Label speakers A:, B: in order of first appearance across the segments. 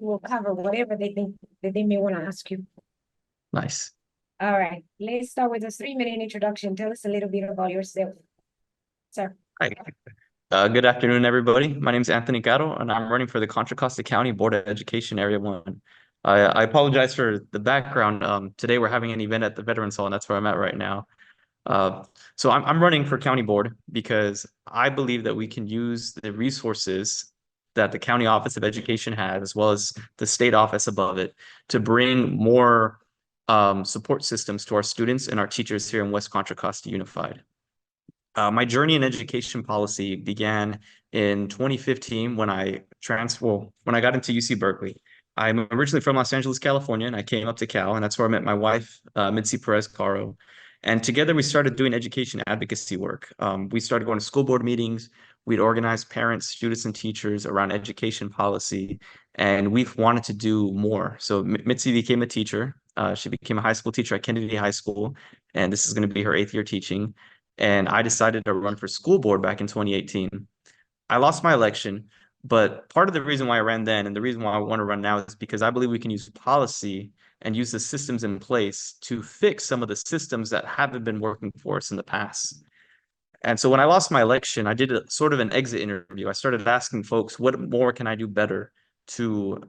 A: will cover whatever they think that they may want to ask you.
B: Nice.
A: All right, let's start with a 3-minute introduction. Tell us a little bit about yourself, sir.
B: Hi. Good afternoon, everybody. My name is Anthony Caro, and I'm running for the Contra Costa County Board of Education Area 1. I apologize for the background. Today we're having an event at the Veterans Hall, and that's where I'm at right now. So I'm running for county board because I believe that we can use the resources that the County Office of Education has, as well as the state office above it, to bring more support systems to our students and our teachers here in West Contra Costa Unified. My journey in education policy began in 2015 when I got into UC Berkeley. I'm originally from Los Angeles, California, and I came up to Cal, and that's where I met my wife, Mitzi Perez Caro. And together we started doing education advocacy work. We started going to school board meetings. We'd organize parents, students, and teachers around education policy, and we've wanted to do more. So Mitzi became a teacher. She became a high school teacher at Kennedy High School, and this is going to be her 8th year teaching. And I decided to run for school board back in 2018. I lost my election, but part of the reason why I ran then and the reason why I want to run now is because I believe we can use policy and use the systems in place to fix some of the systems that haven't been working for us in the past. And so when I lost my election, I did a sort of an exit interview. I started asking folks, what more can I do better to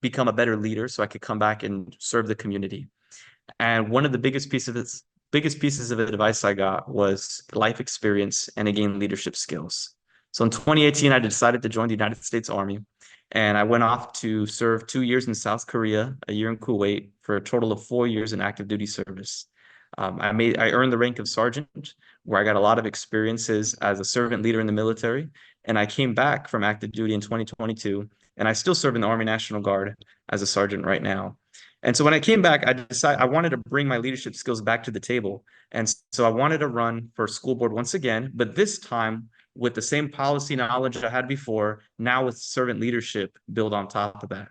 B: become a better leader so I could come back and serve the community? And one of the biggest pieces of advice I got was life experience and again, leadership skills. So in 2018, I decided to join the United States Army, and I went off to serve 2 years in South Korea, a year in Kuwait, for a total of 4 years in active duty service. I earned the rank of sergeant, where I got a lot of experiences as a servant leader in the military. And I came back from active duty in 2022, and I still serve in the Army National Guard as a sergeant right now. And so when I came back, I decided I wanted to bring my leadership skills back to the table. And so I wanted to run for school board once again, but this time with the same policy knowledge I had before, now with servant leadership built on top of that.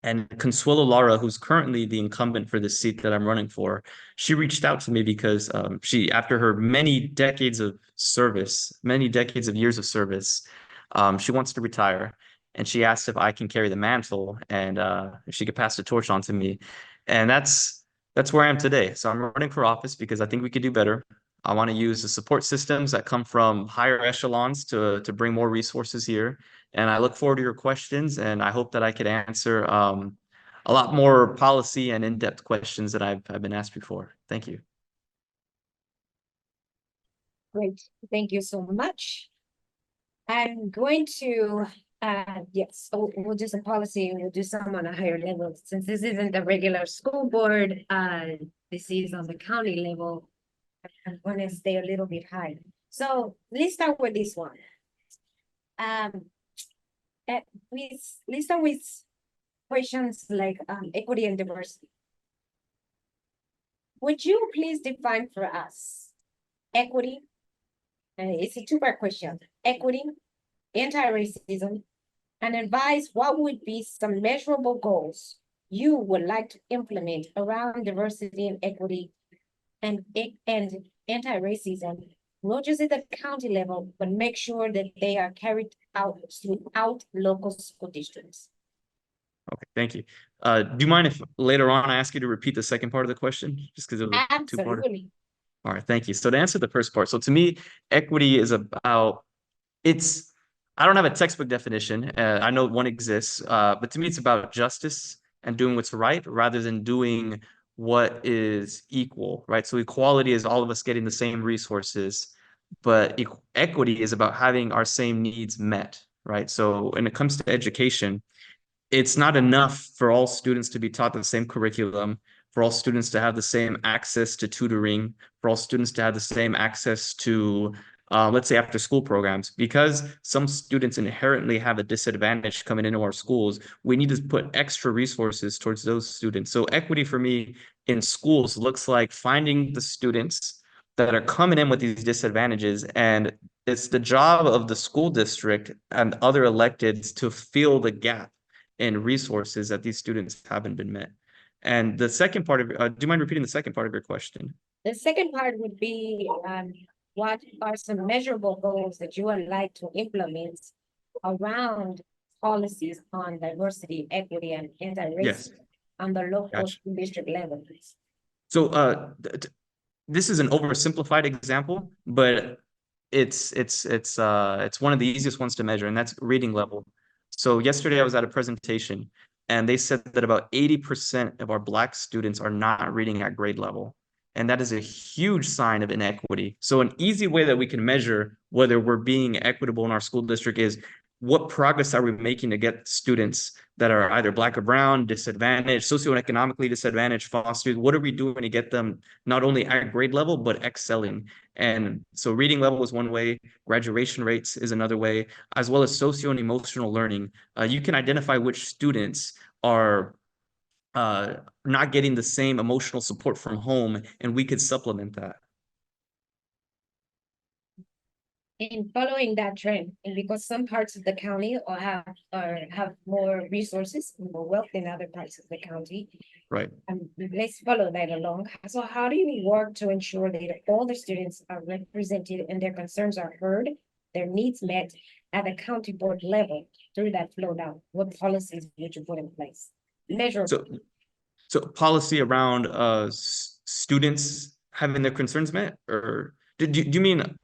B: And Consuelo Lara, who's currently the incumbent for the seat that I'm running for, she reached out to me because after her many decades of service, many decades of years of service, she wants to retire. And she asked if I can carry the mantle and if she could pass the torch on to me. And that's where I am today. So I'm running for office because I think we could do better. I want to use the support systems that come from higher echelons to bring more resources here. And I look forward to your questions, and I hope that I could answer a lot more policy and in-depth questions that I've been asked before. Thank you.
A: Great, thank you so much. I'm going to, yes, so we'll do some policy, we'll do some on a higher level. Since this isn't a regular school board, this is on the county level. I'm going to stay a little bit high. So let's start with this one. Let's start with questions like equity and diversity. Would you please define for us equity? It's a two-part question. Equity, anti-racism, and advise what would be some measurable goals you would like to implement around diversity and equity and anti-racism, not just at the county level, but make sure that they are carried out throughout local school districts.
B: Okay, thank you. Do you mind if later on I ask you to repeat the second part of the question? Just because it was a two-part. All right, thank you. So to answer the first part, so to me, equity is about, I don't have a textbook definition. I know one exists, but to me, it's about justice and doing what's right rather than doing what is equal, right? So equality is all of us getting the same resources, but equity is about having our same needs met, right? So when it comes to education, it's not enough for all students to be taught the same curriculum, for all students to have the same access to tutoring, for all students to have the same access to, let's say, after school programs. Because some students inherently have a disadvantage coming into our schools, we need to put extra resources towards those students. So equity for me in schools looks like finding the students that are coming in with these disadvantages, and it's the job of the school district and other electeds to fill the gap in resources that these students haven't been met. And the second part of, do you mind repeating the second part of your question?
A: The second part would be, what are some measurable goals that you would like to implement around policies on diversity, equity, and
B: Yes.
A: anti-racism on the local
B: Gotcha.
A: school district level?
B: So this is an oversimplified example, but it's one of the easiest ones to measure, and that's reading level. So yesterday I was at a presentation, and they said that about 80% of our Black students are not reading at grade level. And that is a huge sign of inequity. So an easy way that we can measure whether we're being equitable in our school district is what progress are we making to get students that are either Black or brown, disadvantaged, socioeconomically disadvantaged, fostered? What are we doing to get them not only at grade level, but excelling? And so reading level is one way, graduation rates is another way, as well as socio and emotional learning. You can identify which students are not getting the same emotional support from home, and we could supplement that.
A: In following that trend, and because some parts of the county have more resources, more wealth than other parts of the county,
B: Right.
A: let's follow that along. So how do you work to ensure that all the students are represented and their concerns are heard, their needs met at the county board level through that flow down? What policies would you put in place? Measurable.
B: So policy around students having their concerns met, or do you mean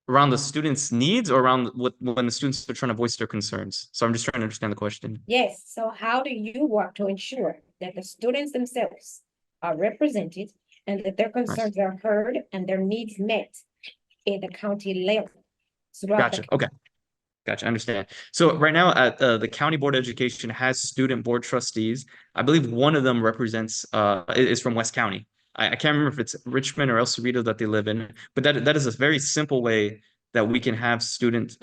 B: around the students' needs or around when the students are trying to voice their concerns? So I'm just trying to understand the question.
A: Yes, so how do you work to ensure that the students themselves are represented and that their concerns are heard and their needs met at the county level?
B: Gotcha. Okay. Gotcha. I understand. So right now at the County Board of Education has student board trustees. I believe one of them represents is from West County. I can't remember if it's Richmond or El Cerrito that they live in, but that is a very simple way that we can have student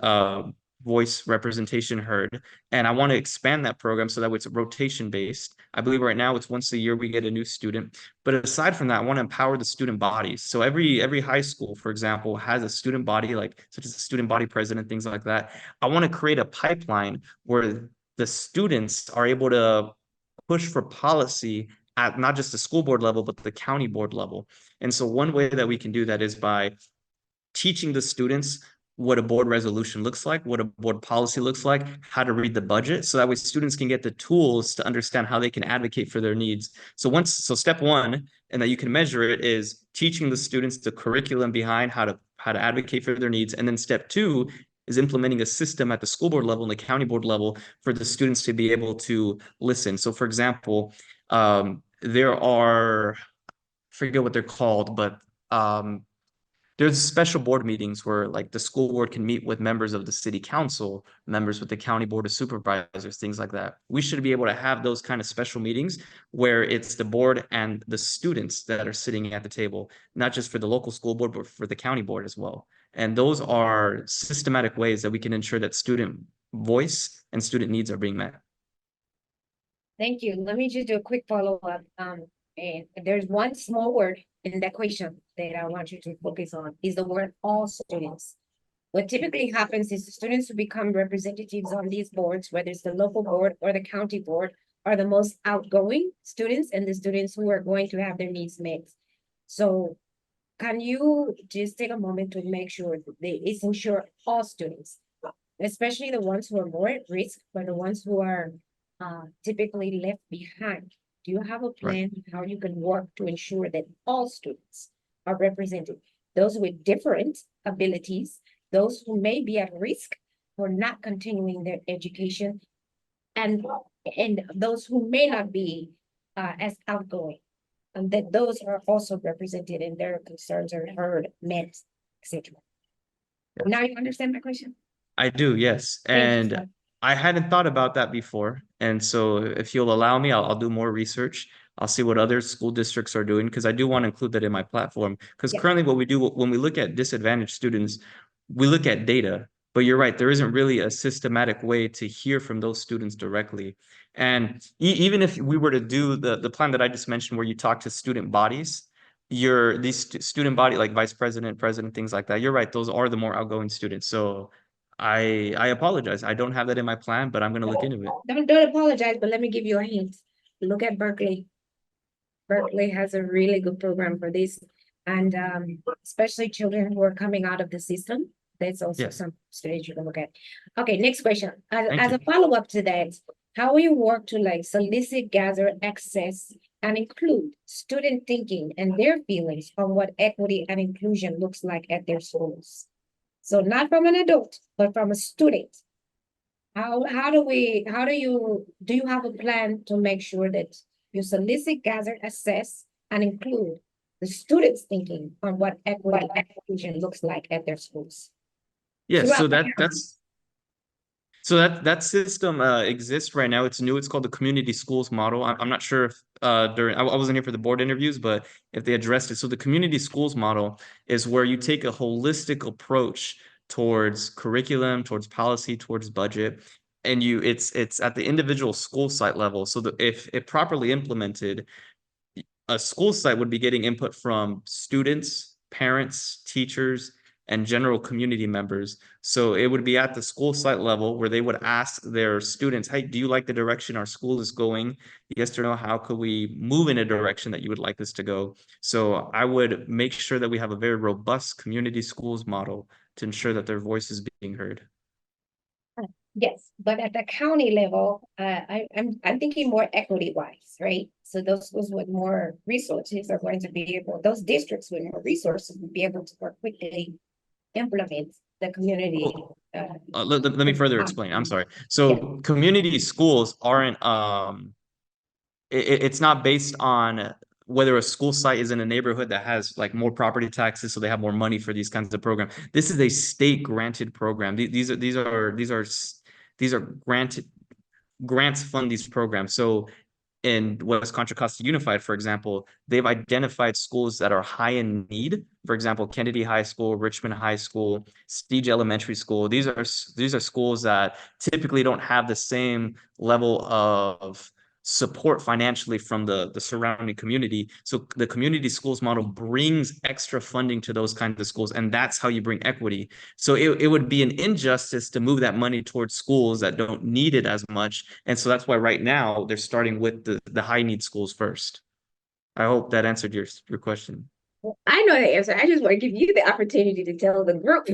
B: voice representation heard. And I want to expand that program so that it's rotation based. I believe right now it's once a year we get a new student. But aside from that, I want to empower the student bodies. So every high school, for example, has a student body, like such as a student body president, things like that. I want to create a pipeline where the students are able to push for policy at not just the school board level, but the county board level. And so one way that we can do that is by teaching the students what a board resolution looks like, what a board policy looks like, how to read the budget. So that way students can get the tools to understand how they can advocate for their needs. So step one, and that you can measure it, is teaching the students the curriculum behind how to advocate for their needs. And then step two is implementing a system at the school board level and the county board level for the students to be able to listen. So for example, there are, I forget what they're called, but there's special board meetings where like the school board can meet with members of the city council, members with the county board of supervisors, things like that. We should be able to have those kind of special meetings where it's the board and the students that are sitting at the table, not just for the local school board, but for the county board as well. And those are systematic ways that we can ensure that student voice and student needs are being met.
A: Thank you. Let me just do a quick follow-up. And there's one small word in the question that I want you to focus on is the word all students. What typically happens is the students who become representatives on these boards, whether it's the local board or the county board, are the most outgoing students and the students who are going to have their needs met. So can you just take a moment to make sure that it's ensure all students, especially the ones who are more at risk, but the ones who are typically left behind? Do you have a plan how you can work to ensure that all students are represented? Those with different abilities, those who may be at risk for not continuing their education, and those who may not be as outgoing, and that those are also represented and their concerns are heard, met, etc. Now you understand my question?
B: I do, yes.
A: Thank you.
B: And I hadn't thought about that before. And so if you'll allow me, I'll do more research. I'll see what other school districts are doing because I do want to include that in my platform. Because
A: Yeah.
B: currently what we do when we look at disadvantaged students, we look at data. But you're right, there isn't really a systematic way to hear from those students directly. And even if we were to do the plan that I just mentioned where you talk to student bodies, these student body like vice president, president, things like that, you're right, those are the more outgoing students. So I apologize. I don't have that in my plan, but I'm going to look into it.
A: Don't apologize, but let me give you a hint. Look at Berkeley. Berkeley has a really good program for this. And especially children who are coming out of the system That's also
B: Yes.
A: some students you can look at. Okay, next question.
B: Thank
A: As a
B: you.
A: follow-up to that, how will you work to like solicit, gather, access, and include student thinking and their feelings on what equity and inclusion looks like at their schools? So not from an adult, but from a student. Do you have a plan to make sure that you solicit, gather, assess, and include the students' thinking on what equity and inclusion looks like at their schools?
B: Yes,
A: Throughout
B: so
A: the
B: that system exists right now. It's new. It's called the community schools model. I'm not sure if I wasn't here for the board interviews, but if they addressed it. So the community schools model is where you take a holistic approach towards curriculum, towards policy, towards budget, and it's at the individual school site level. So that if properly implemented, a school site would be getting input from students, parents, teachers, and general community members. So it would be at the school site level where they would ask their students, hey, do you like the direction our school is going? Yes or no, how could we move in a direction that you would like us to go? So I would make sure that we have a very robust community schools model to ensure that their voice is being heard.
A: Yes, but at the county level, I'm thinking more equity wise, right? So those schools with more resources are going to be able, those districts with more resources will be able to more quickly implement the community.
B: Let me further explain. I'm sorry. So
A: Yeah.
B: community schools aren't it's not based on whether a school site is in a neighborhood that has like more property taxes, so they have more money for these kinds of programs. This is a state granted program. These are granted grants fund these programs. So in West Contra Costa Unified, for example, they've identified schools that are high in need. For example, Kennedy High School, Richmond High School, Steege Elementary School. These are schools that typically don't have the same level of support financially from the surrounding community. So the community schools model brings extra funding to those kinds of schools, and that's how you bring equity. So it would be an injustice to move that money towards schools that don't need it as much. And so that's why right now they're starting with the high need schools first. I hope that answered your question.
A: I know the answer. I just want to give you the opportunity to tell the group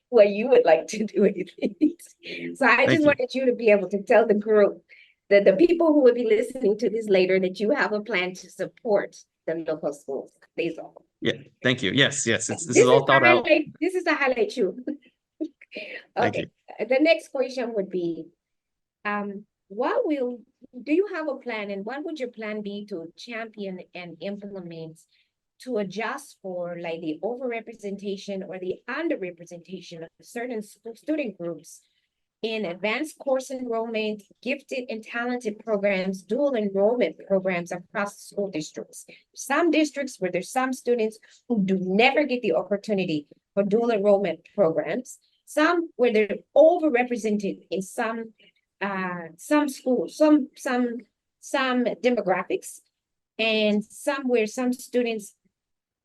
A: what you would like to do with it. So I
B: Thank
A: just
B: you.
A: wanted you to be able to tell the group, the people who will be listening to this later, that you have a plan to support the local schools. These all.
B: Yeah, thank you. Yes, this is all thought out.
A: This is the highlight you.
B: Thank you.
A: Okay. The next question would be, do you have a plan, and what would your plan be to champion and implement to adjust for like the overrepresentation or the underrepresentation of certain student groups in advanced course enrollment, gifted and talented programs, dual enrollment programs across school districts? Some districts where there's some students who do never get the opportunity for dual enrollment programs, some where they're overrepresented in some schools, some demographics, and some where some students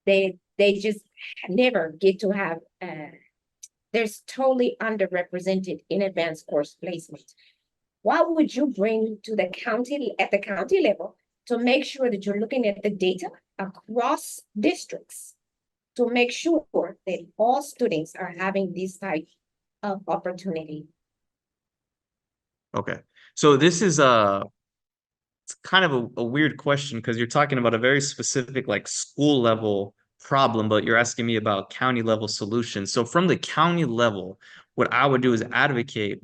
A: they just never get to have there's totally underrepresented in advanced course placement. What would you bring to the county at the county level to make sure that you're looking at the data across districts to make sure that all students are having this type of opportunity?
B: Okay. So this is it's kind of a weird question because you're talking about a very specific like school level problem, but you're asking me about county level solutions. So from the county level, what I would do is advocate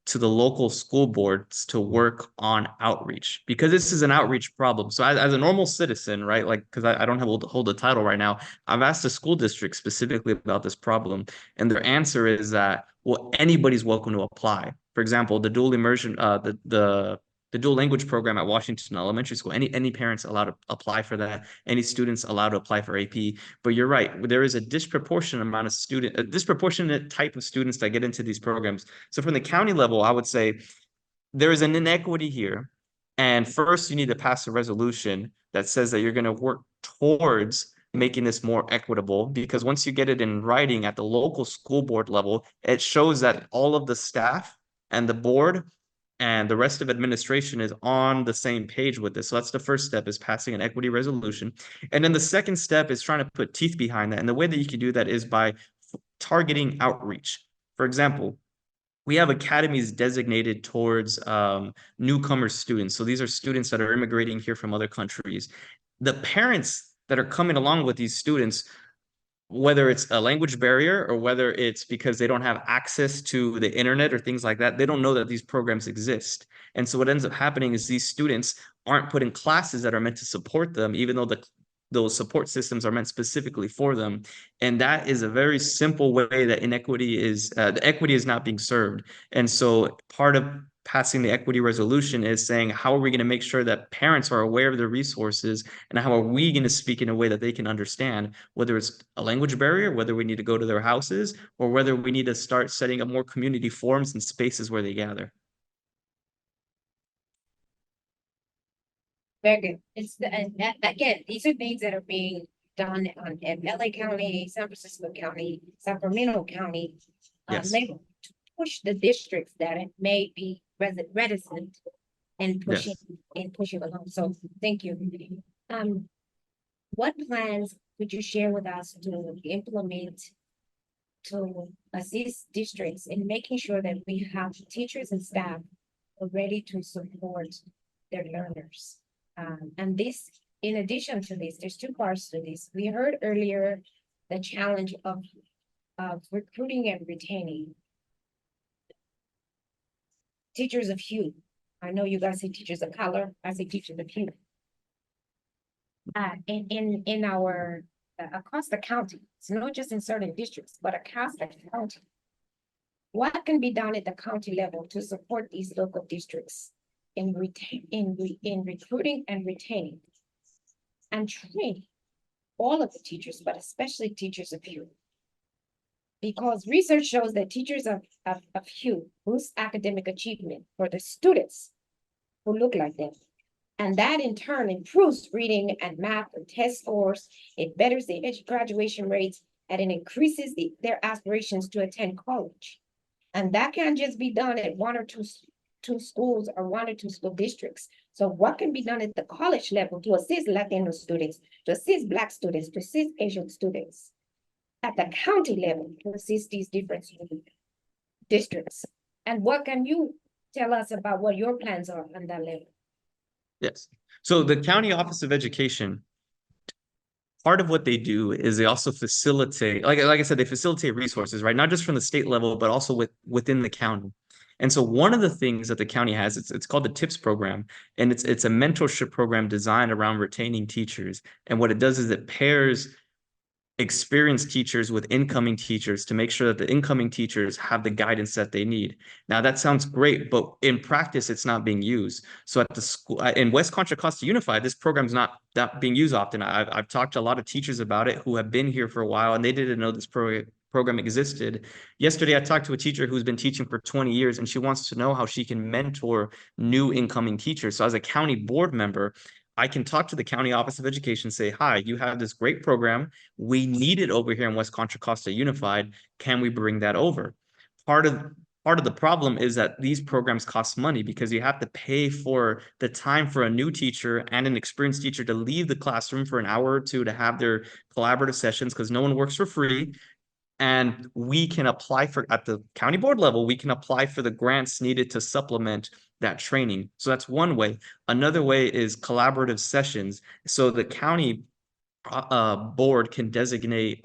B: to the local school boards to work on outreach because this is an outreach problem. So as a normal citizen, right, like because I don't hold a title right now, I've asked the school district specifically about this problem, and their answer is that, well, anybody's welcome to apply. For example, the dual immersion, the dual language program at Washington Elementary School, any parents allowed to apply for that, any students allowed to apply for AP. But you're right, there is a disproportionate amount of a disproportionate type of students that get into these programs. So from the county level, I would say there is an inequity here. And first, you need to pass a resolution that says that you're going to work towards making this more equitable, because once you get it in writing at the local school board level, it shows that all of the staff and the board and the rest of administration is on the same page with this. So that's the first step, is passing an equity resolution. And then the second step is trying to put teeth behind that. And the way that you can do that is by targeting outreach. For example, we have academies designated towards newcomer students. So these are students that are immigrating here from other countries. The parents that are coming along with these students, whether it's a language barrier or whether it's because they don't have access to the internet or things like that, they don't know that these programs exist. And so what ends up happening is these students aren't put in classes that are meant to support them, even though those support systems are meant specifically for them. And that is a very simple way that the equity is not being served. And so part of passing the equity resolution is saying, how are we going to make sure that parents are aware of the resources, and how are we going to speak in a way that they can understand, whether it's a language barrier, whether we need to go to their houses, or whether we need to start setting up more community forums and spaces where they gather.
A: Very good. And again, these are things that are being done in LA County, San Francisco County, Sacramento County.
B: Yes.
A: To push the districts that it may be reticent and pushing along. So thank you. What plans could you share with us to implement to assist districts in making sure that we have teachers and staff ready to support their learners? And this, in addition to this, there's two parts to this. We heard earlier the challenge of recruiting and retaining teachers of hue. I know you guys say teachers of color. I say teachers of hue. In our across the county, it's not just in certain districts, but across the county. What can be done at the county level to support these local districts in recruiting and retaining and training all of the teachers, but especially teachers of hue? Because research shows that teachers of hue boost academic achievement for the students who look like them. And that in turn improves reading and math and test scores. It betters the graduation rates, and it increases their aspirations to attend college. And that can't just be done at one or two schools or one or two school districts. So what can be done at the college level to assist Latino students, to assist Black students, to assist Asian students? At the county level to assist these different districts? And what can you tell us about what your plans are on that level?
B: Yes. So the County Office of Education, part of what they do is they also facilitate, like I said, they facilitate resources, right? Not just from the state level, but also within the county. And so one of the things that the county has, it's called the TIPS program, and it's a mentorship program designed around retaining teachers. And what it does is it pairs experienced teachers with incoming teachers to make sure that the incoming teachers have the guidance that they need. Now that sounds great, but in practice, it's not being used. So at the school in West Contra Costa Unified, this program's not that being used often. I've talked to a lot of teachers about it who have been here for a while, and they didn't know this program existed. Yesterday, I talked to a teacher who's been teaching for 20 years, and she wants to know how she can mentor new incoming teachers. So as a county board member, I can talk to the County Office of Education, say, hi, you have this great program. We need it over here in West Contra Costa Unified. Can we bring that over? Part of the problem is that these programs cost money because you have to pay for the time for a new teacher and an experienced teacher to leave the classroom for an hour or two to have their collaborative sessions, because no one works for free. And we can apply for, at the county board level, we can apply for the grants needed to supplement that training. So that's one way. Another way is collaborative sessions. So the county board can designate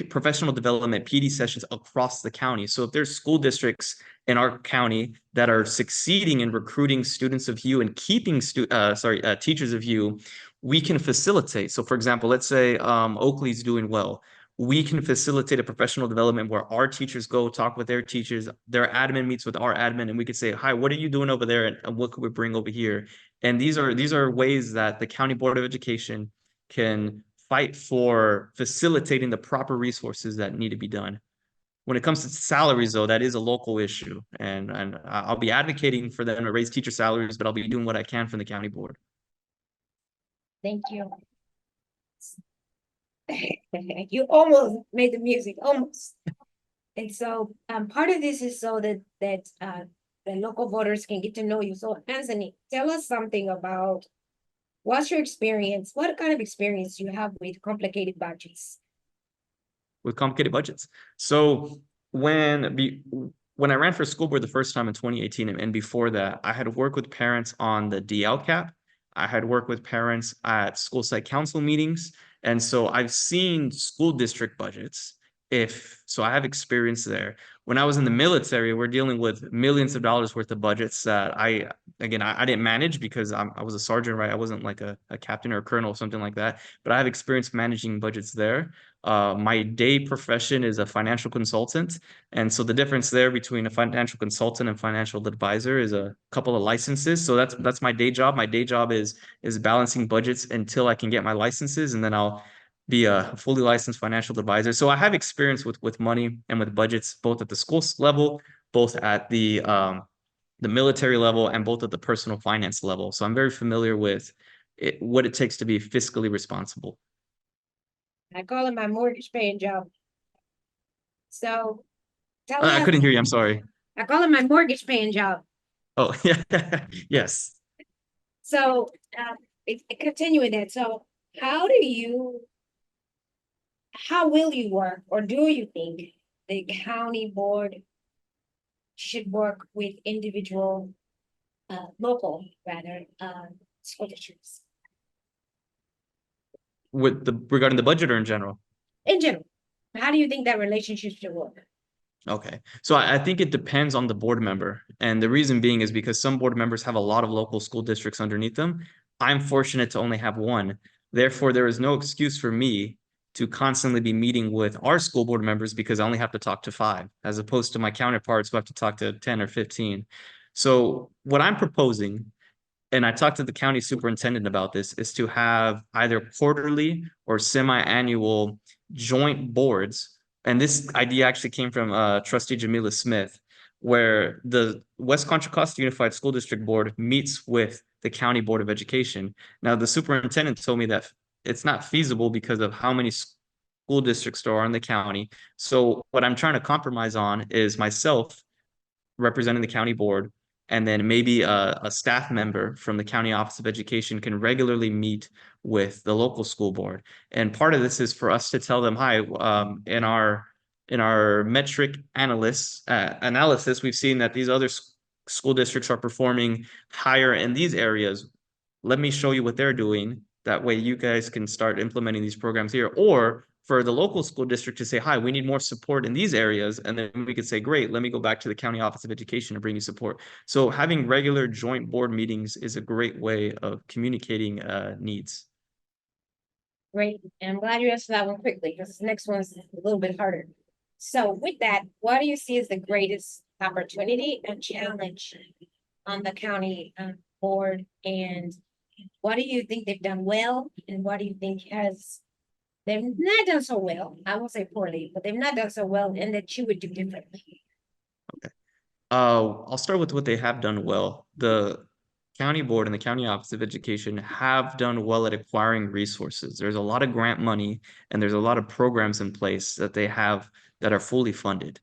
B: professional development PD sessions across the county. So if there's school districts in our county that are succeeding in recruiting students of hue and keeping teachers of hue, we can facilitate. So for example, let's say Oakley's doing well. We can facilitate a professional development where our teachers go talk with their teachers, their admin meets with our admin, and we could say, hi, what are you doing over there? And what could we bring over here? And these are ways that the County Board of Education can fight for facilitating the proper resources that need to be done. When it comes to salaries, though, that is a local issue. And I'll be advocating for them to raise teacher salaries, but I'll be doing what I can from the county board.
A: Thank you. You almost made the music, almost. And so part of this is so that the local voters can get to know you. So Anthony, tell us something about what's your experience? What kind of experience you have with complicated budgets?
B: with complicated budgets. So when I ran for school board the first time in 2018, and before that, I had worked with parents on the DL cap. I had worked with parents at school site council meetings. And so I've seen school district budgets. So I have experience there. When I was in the military, we're dealing with millions of dollars worth of budgets that I didn't manage because I was a sergeant, right? I wasn't like a captain or a colonel or something like that, but I have experience managing budgets there. My day profession is a financial consultant. And so the difference there between a financial consultant and financial advisor is a couple of licenses. So that's my day job. My day job is balancing budgets until I can get my licenses, and then I'll be a fully licensed financial advisor. So I have experience with money and with budgets, both at the school level, both at the military level, and both at the personal finance level. So I'm very familiar with what it takes to be fiscally responsible.
A: I call it my mortgage paying job. So tell
B: I
A: us,
B: couldn't hear you. I'm sorry.
A: I call it my mortgage paying job.
B: Oh, yeah. Yes.
A: So continuing that, so how will you work, or do you think the county board should work with individual, local rather, school districts
B: Regarding the budget or in general?
A: in general? How do you think that relationship should work?
B: Okay. So I think it depends on the board member. And the reason being is because some board members have a lot of local school districts underneath them. I'm fortunate to only have one. Therefore, there is no excuse for me to constantly be meeting with our school board members because I only have to talk to 5, as opposed to my counterparts who have to talk to 10 or 15. So what I'm proposing, and I talked to the county superintendent about this, is to have either quarterly or semi-annual joint boards. And this idea actually came from trustee Jamila Smith, where the West Contra Costa Unified School District Board meets with the County Board of Education. Now, the superintendent told me that it's not feasible because of how many school districts there are in the county. So what I'm trying to compromise on is myself representing the county board, and then maybe a staff member from the County Office of Education can regularly meet with the local school board. And part of this is for us to tell them, hi, in our metric analysis, we've seen that these other school districts are performing higher in these areas. Let me show you what they're doing. That way you guys can start implementing these programs here. Or for the local school district to say, hi, we need more support in these areas. And then we could say, great, let me go back to the County Office of Education and bring you support. So having regular joint board meetings is a great way of communicating needs.
A: Great, and I'm glad you answered that one quickly, because this next one's a little bit harder. So with that, what do you see as the greatest opportunity and challenge on the county board? And what do you think they've done well, and what do you think they've not done so well? I won't say poorly, but they've not done so well, and that you would do differently.
B: Okay. I'll start with what they have done well. The county board and the County Office of Education have done well at acquiring resources. There's a lot of grant money and there's a lot of programs in place that they have that are fully funded.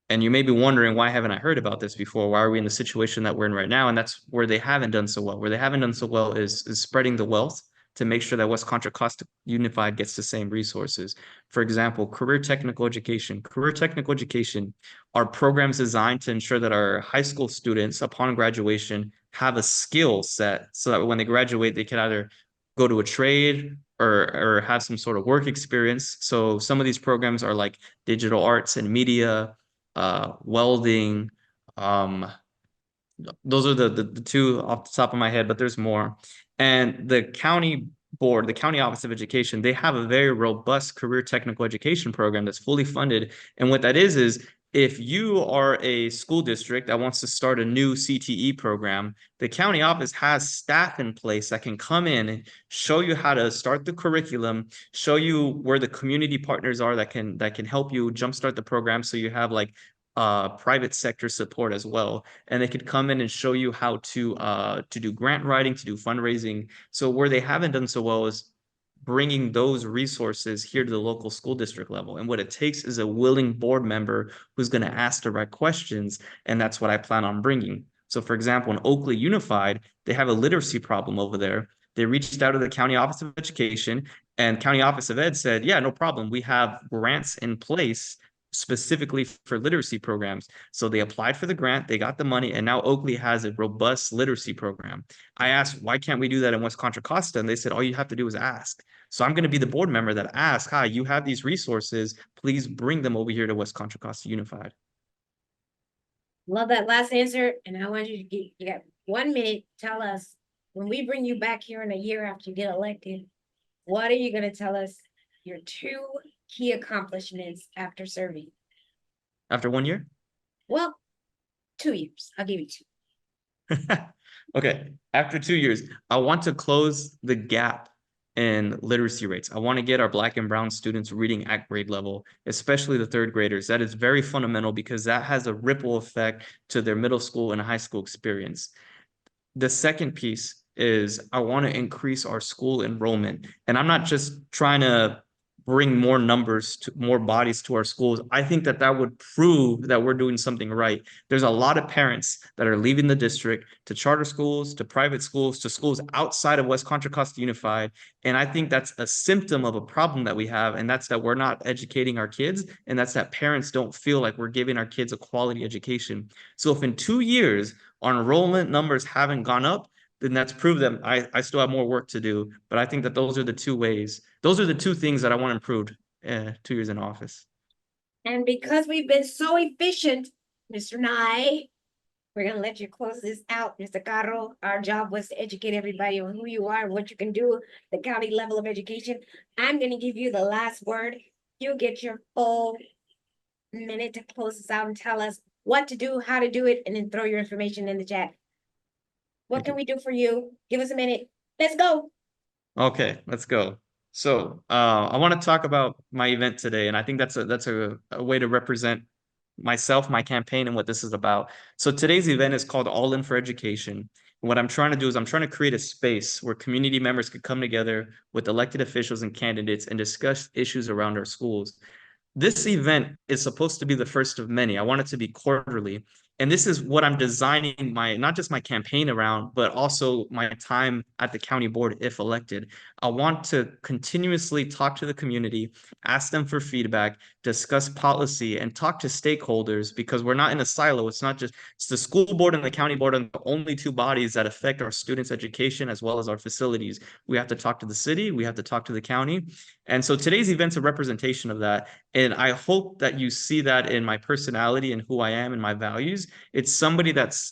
B: And you may be wondering, why haven't I heard about this before? Why are we in the situation that we're in right now? And that's where they haven't done so well. Where they haven't done so well is spreading the wealth to make sure that West Contra Costa Unified gets the same resources. For example, career technical education. Career technical education are programs designed to ensure that our high school students, upon graduation, have a skill set so that when they graduate, they can either go to a trade or have some sort of work experience. So some of these programs are like digital arts and media, welding. Those are the two off the top of my head, but there's more. And the county board, the County Office of Education, they have a very robust career technical education program that's fully funded. And what that is if you are a school district that wants to start a new CTE program, the county office has staff in place that can come in and show you how to start the curriculum, show you where the community partners are that can help you jumpstart the program. So you have like private sector support as well, and they could come in and show you how to do grant writing, to do fundraising. So where they haven't done so well is bringing those resources here to the local school district level. And what it takes is a willing board member who's going to ask the right questions, and that's what I plan on bringing. So for example, in Oakley Unified, they have a literacy problem over there. They reached out to the County Office of Education, And County Office of Ed said, yeah, no problem. We have grants in place specifically for literacy programs. So they applied for the grant, they got the money, and now Oakley has a robust literacy program. I asked, why can't we do that in West Contra Costa? And they said, all you have to do is ask. So I'm going to be the board member that asks, hi, you have these resources, please bring them over here to West Contra Costa Unified.
A: Love that last answer, and I want you to get, you got 1 minute, tell us, when we bring you back here in a year after you get elected, what are you gonna tell us your 2 key accomplishments after serving?
B: After 1 year?
A: Well, 2 years, I'll give you 2.
B: Okay, after 2 years, I want to close the gap in literacy rates. I want to get our Black and Brown students reading at grade level, especially the 3rd graders. That is very fundamental because that has a ripple effect to their middle school and high school experience. The second piece is I want to increase our school enrollment. And I'm not just trying to bring more numbers to more bodies to our schools. I think that that would prove that we're doing something right. There's a lot of parents that are leaving the district to charter schools, to private schools, to schools outside of West Contra Costa Unified. And I think that's a symptom of a problem that we have. And that's that we're not educating our kids. And that's that parents don't feel like we're giving our kids a quality education. So if in 2 years, our enrollment numbers haven't gone up, then that's proof that I still have more work to do. But I think that those are the 2 ways. Those are the 2 things that I want improved 2 years in office.
A: And because we've been so efficient, Mr. Nye, we're gonna let you close this out, Mr. Caro. Our job was to educate everybody on who you are, what you can do, the county level of education. I'm gonna give you the last word. You get your full minute to close this out and tell us what to do, how to do it, and then throw your information in the chat. What can we do for you? Give us a minute. Let's go.
B: Okay, let's go. So I want to talk about my event today, and I think that's a way to represent myself, my campaign, and what this is about. So today's event is called All In for Education. And what I'm trying to do is I'm trying to create a space where community members could come together with elected officials and candidates and discuss issues around our schools. This event is supposed to be the first of many. I want it to be quarterly. And this is what I'm designing not just my campaign around, but also my time at the county board if elected. I want to continuously talk to the community, ask them for feedback, discuss policy, and talk to stakeholders because we're not in a silo. It's the school board and the county board are the only 2 bodies that affect our students' education as well as our facilities. We have to talk to the city, we have to talk to the county. And so today's event's a representation of that. And I hope that you see that in my personality and who I am and my values. It's somebody that's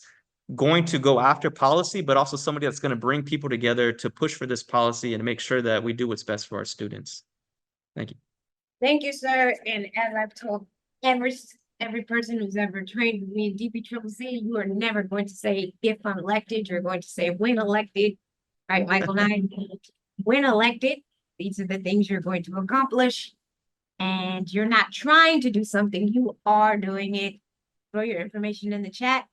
B: going to go after policy, but also somebody that's going to bring people together to push for this policy and make sure that we do what's best for our students. Thank you.
A: Thank you, sir. And as I've told every person who's ever trained with me in DPCCC, you are never going to say if I'm elected, you're going to say when elected. Right, Michael Nye? When elected, these are the things you're going to accomplish. And you're not trying to do something, you are doing it. Throw your information in the chat.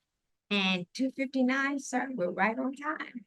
A: And 2:59, sir, we're right on time.